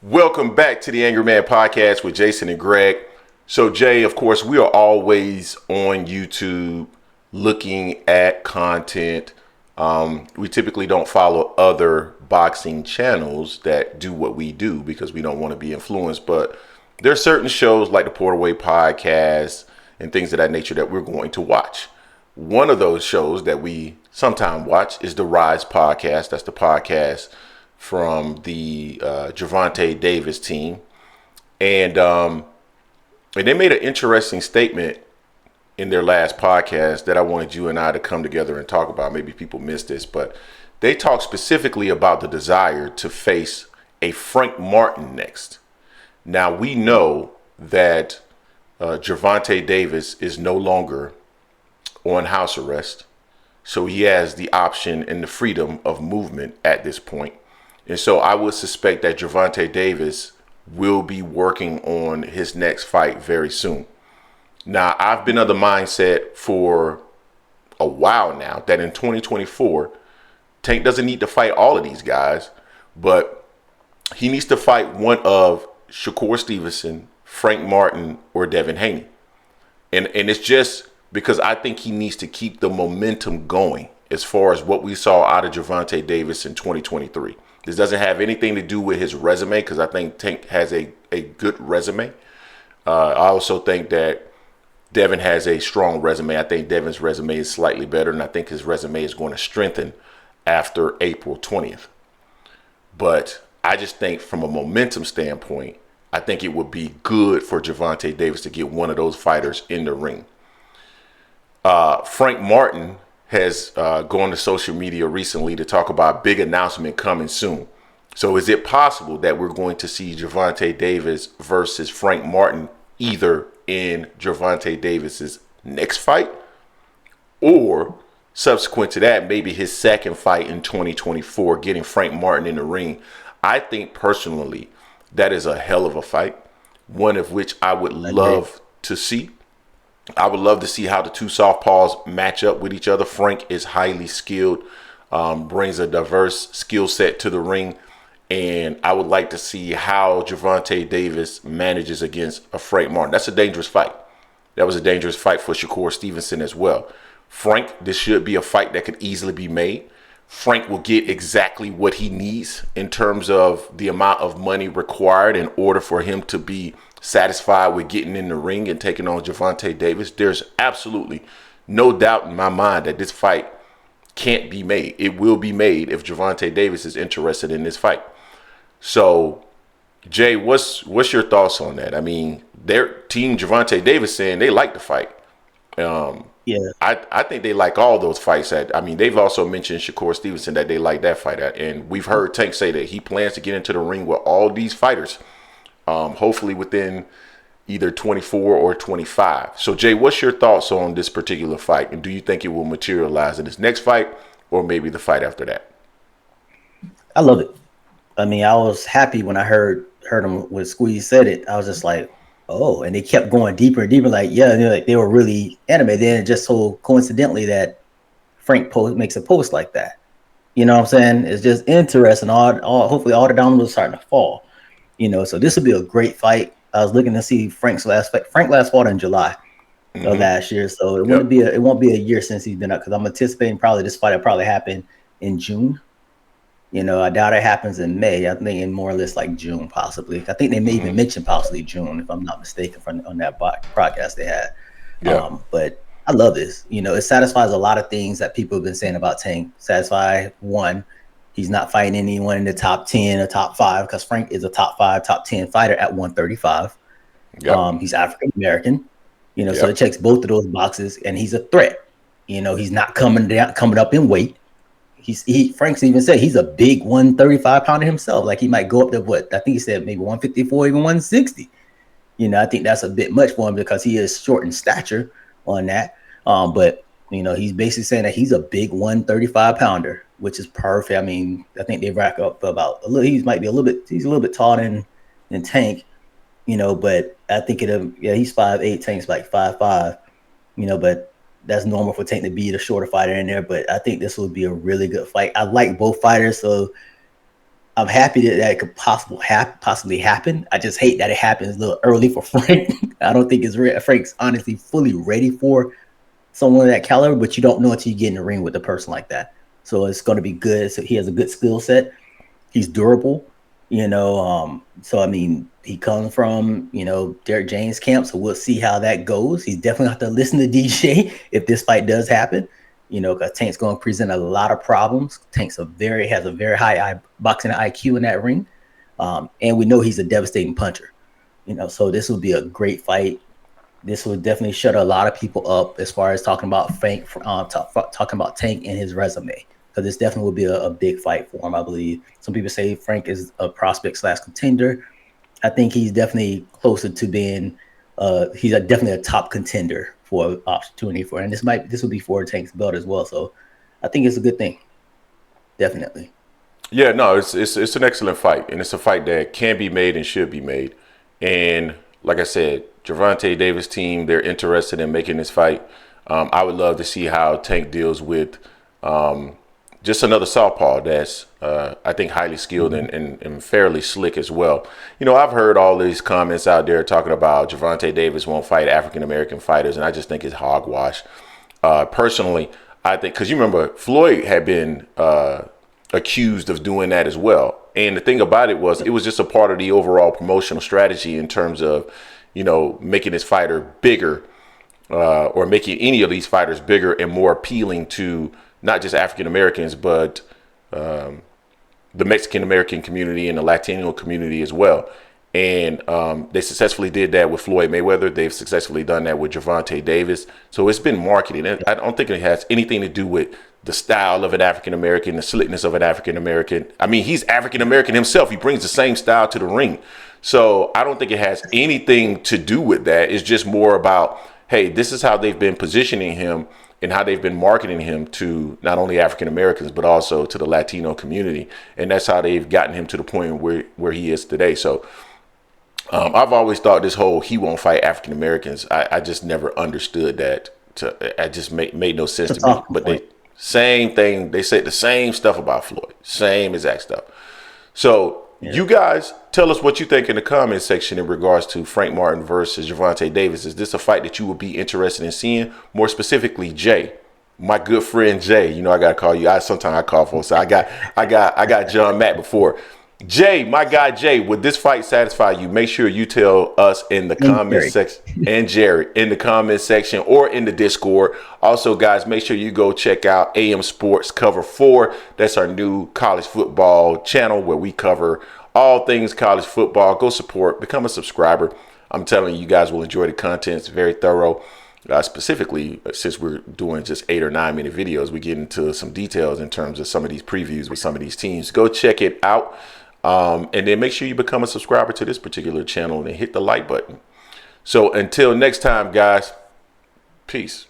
Welcome back to the Angry Man Podcast with Jason and Greg. So, Jay, of course, we are always on YouTube looking at content. We typically don't follow other boxing channels that do what we do because we don't want to be influenced. But there are certain shows like the Porterway Podcast and things of that nature that we're going to watch. One of those shows that we sometimes watch is the Rise Podcast. That's the podcast from the Gervonta Davis team. And they made an interesting statement in their last podcast that I wanted you and I to come together and talk about. Maybe people missed this, but they talked specifically about the desire to face a Frank Martin next. Now, we know that Gervonta Davis is no longer on house arrest, so he has the option and the freedom of movement at this point. And so I would suspect that Gervonta Davis will be working on his next fight very soon. Now, I've been of the mindset for a while now that in 2024, Tank doesn't need to fight all of these guys, but he needs to fight one of Shakur Stevenson, Frank Martin, or Devin Haney. And it's just because I think he needs to keep the momentum going as far as what we saw out of Gervonta Davis in 2023. This doesn't have anything to do with his resume because I think Tank has a good resume. I also think that Devin has a strong resume. I think Devin's resume is slightly better, and I think his resume is going to strengthen after April 20th. But I just think from a momentum standpoint, I think it would be good for Gervonta Davis to get one of those fighters in the ring. Frank Martin has gone to social media recently to talk about a big announcement coming soon. So is it possible that we're going to see Gervonta Davis versus Frank Martin either in Gervonta Davis's next fight or subsequent to that, maybe his second fight in 2024, getting Frank Martin in the ring? I think personally that is a hell of a fight, one of which I would love to see. I would love to see how the two southpaws match up with each other. Frank is highly skilled, brings a diverse skill set to the ring. And I would like to see how Gervonta Davis manages against a Frank Martin. That's a dangerous fight. That was a dangerous fight for Shakur Stevenson as well. Frank, this should be a fight that could easily be made. Frank will get exactly what he needs in terms of the amount of money required in order for him to be satisfied with getting in the ring and taking on Gervonta Davis. There's absolutely no doubt in my mind that this fight can't be made. It will be made if Gervonta Davis is interested in this fight. So, Jay, what's your thoughts on that? I mean, their team, Gervonta Davis, saying they like the fight. Yeah, I think they like all those fights. They've also mentioned Shakur Stevenson that they like that fight. And we've heard Tank say that he plans to get into the ring with all these fighters, hopefully within either 24 or 25. So, Jay, what's your thoughts on this particular fight? And do you think it will materialize in this next fight or maybe the fight after that? I love it. I mean, I was happy when I heard him when Squeeze said it. I was just like, oh, and they kept going deeper and deeper. Like, yeah, they were really animated. Then just so coincidentally that Frank makes a post like that. You know what I'm saying? It's just interesting. Hopefully all the dominoes are starting to fall. So this would be a great fight. I was looking to see Frank's last fight. Frank last fought in July of last year, so it won't be a year since he's been up because I'm anticipating probably this fight will probably happen in June. I doubt it happens in May. I think in more or less like June, possibly. I think they may even mention possibly June, if I'm not mistaken, on that podcast they had. Yeah. But I love this. It satisfies a lot of things that people have been saying about Tank. Satisfy one, he's not fighting anyone in the top 10 or top 5 because Frank is a top 5, top 10 fighter at 135. Yep. He's African American. So Yep. it checks both of those boxes, and he's a threat. He's not coming up in weight. Frank's even said he's a big 135 pounder himself. Like he might go up to what I think he said maybe 154, even 160. I think that's a bit much for him because he is short in stature on that. But he's basically saying that he's a big 135 pounder, which is perfect. I mean, I think they rack up about a little. He's a little bit taller than Tank, but I think he's 5'8", Tank's like 5'5", but that's normal for Tank to be the shorter fighter in there. But I think this would be a really good fight. I like both fighters, so I'm happy that it could possibly happen. I just hate that it happens a little early for Frank. I don't think Frank's honestly fully ready for someone of that caliber, but you don't know until you get in the ring with a person like that. So it's going to be good. So he has a good skill set. He's durable, So I mean, he comes from Derek James' camp, so we'll see how that goes. He's definitely have to listen to DJ if this fight does happen. Because Tank's going to present a lot of problems. Tank's has a very high boxing IQ in that ring, and we know he's a devastating puncher. So this will be a great fight. This would definitely shut a lot of people up as far as talking about Frank, talking about Tank and his resume, because this definitely will be a big fight for him. I believe some people say Frank is a prospect / contender. I think he's definitely closer to being. He's definitely a top contender for an opportunity for, and this will be for Tank's belt as well. So I think it's a good thing. Definitely. Yeah, no, it's an excellent fight, and it's a fight that can be made and should be made. And like I said, Gervonta Davis team, they're interested in making this fight. I would love to see how Tank deals with just another southpaw that's, I think, highly skilled and fairly slick as well. I've heard all these comments out there talking about Gervonta Davis won't fight African-American fighters, and I just think it's hogwash. Personally, I think, because you remember, Floyd had been accused of doing that as well. And the thing about it was just a part of the overall promotional strategy in terms of, making this fighter bigger, or making any of these fighters bigger and more appealing to not just African Americans, but the Mexican American community and the Latino community as well. And they successfully did that with Floyd Mayweather. They've successfully done that with Gervonta Davis. So it's been marketing. I don't think it has anything to do with the style of an African American, the slickness of an African American. I mean, he's African American himself. He brings the same style to the ring. So I don't think it has anything to do with that. It's just more about, hey, this is how they've been positioning him and how they've been marketing him to not only African Americans, but also to the Latino community. And that's how they've gotten him to the point where he is today. So I've always thought this whole he won't fight African Americans. I just never understood that. I just made no sense to me. But they same thing. They said the same stuff about Floyd. Same exact stuff. So you guys tell us what you think in the comment section in regards to Frank Martin versus Gervonta Davis. Is this a fight that you would be interested in seeing? More specifically, Jay, my good friend Jay. I gotta call you. Sometimes I call for. So I got John Matt before. Jay, my guy Jay, would this fight satisfy you? Make sure you tell us in the comment section, and Jerry in the comment section or in the Discord. Also, guys, make sure you go check out AM Sports Cover 4. That's our new college football channel where we cover all things college football. Go support, become a subscriber. I'm telling you, you guys will enjoy the content. It's very thorough. Specifically, since we're doing just 8 or 9 minute videos, we get into some details in terms of some of these previews with some of these teams. Go check it out. And then make sure you become a subscriber to this particular channel and hit the like button. So until next time, guys, peace.